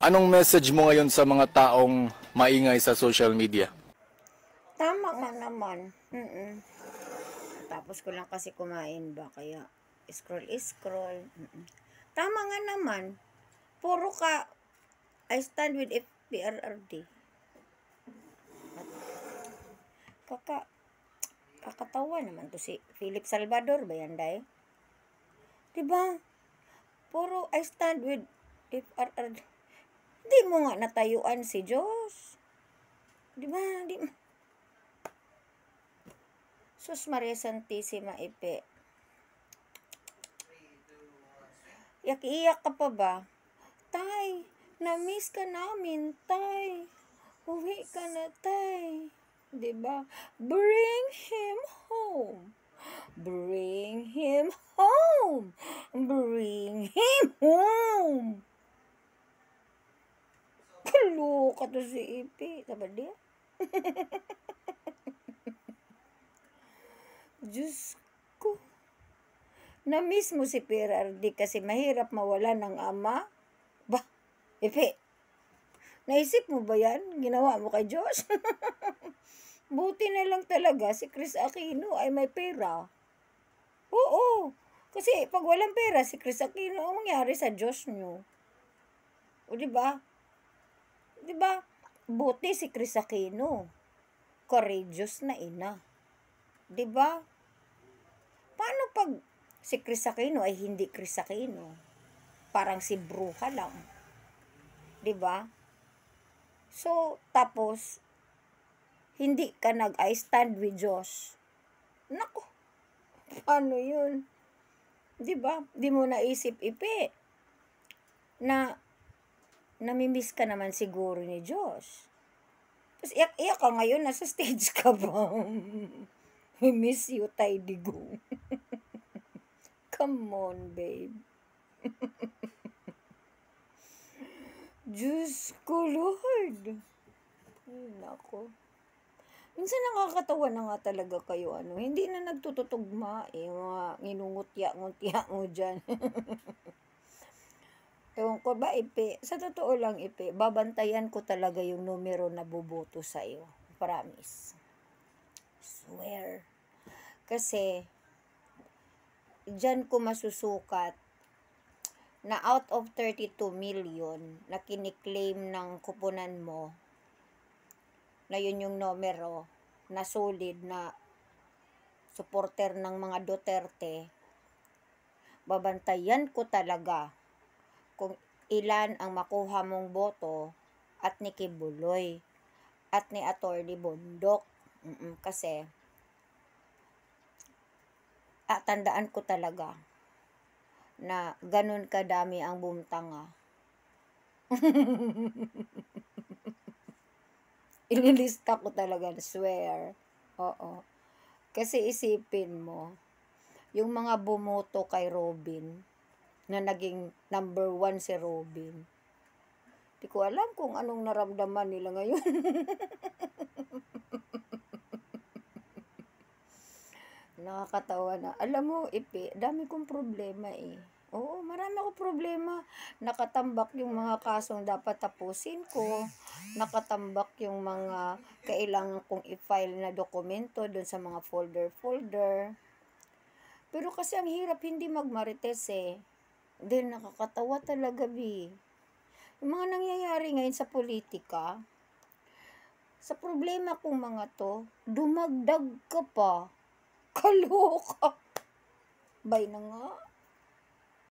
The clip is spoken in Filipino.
Anong message mo ngayon sa mga taong maingay sa social media? Tama nga naman. Tapos ko lang kasi kumain ba, kaya scroll. Tama nga naman. Puro ka, I stand with FPRRD. Kakatawa naman to si Philip Salvador ba yan, day? Diba? Puro I stand with FPRRD. Di mo nga natayuan si Diyos. Diba? Sus Maria Santissima Ipe. Iyak-iyak ka pa ba? Tay, na-miss ka namin, tay. Uwi ka na, tay. Diba? Bring him home. Bring him home. Bring him home. Kaloka to si Ipe. Taba dia? Diyos ko. Na-miss mo si PRRD kasi mahirap mawala ng ama? Bah, Ipe, naisip mo ba yan? Ginawa mo kay Diyos? Buti na lang talaga si Chris Aquino ay may pera. Oo, kasi pag walang pera si Chris Aquino, ang mangyari sa Diyos nyo? O diba? Diba? Buti si Chris Aquino. Courageous na ina. Diba? Paano pag si Chris Aquino ay hindi Chris Aquino? Parang si bruha lang. Diba? So, tapos, hindi ka I stand with Diyos. Naku, paano yun? Diba? Di mo naisip, Ipe, na namimiss ka naman siguro ni Diyos. Tapos iyak-iyak ka ngayon, nasa stage ka ba? I miss you, Tay Digong. Come on, babe. Diyos ko, Lord. Ay, nako. Minsan nakakatawa na nga talaga kayo, hindi na nagtututugma, mga nginungutya-ngutya mo dyan. Ewan ko ba, Ipe, sa totoo lang, Ipe, babantayan ko talaga yung numero na boboto sa'yo. Promise. Swear. Kasi, dyan ko masusukat na out of 32 million na kiniklaim ng kupunan mo, na yun yung numero na solid na supporter ng mga Duterte, babantayan ko talaga kung ilan ang makuha mong boto at ni Kibuloy at ni Atty. Bondok. Kasi tandaan ko talaga na ganun kadami ang bumtanga. Ililista ko talaga, swear. Oo. Kasi isipin mo, yung mga bumoto kay Robin, na naging number 1 si Robin, di ko alam kung anong naramdaman nila ngayon. Nakakatawa na. Alam mo, Ipe, dami kong problema eh. Oo, marami akong problema. Nakatambak yung mga kasong dapat tapusin ko. Nakatambak yung mga kailangan kong i-file na dokumento dun sa mga folder. Pero kasi ang hirap hindi magmarites eh. Dahil nakakatawa talaga, Bi. Yung mga nangyayari ngayon sa politika, sa problema kong mga to, dumagdag ka pa. Kaloka. Bay na nga.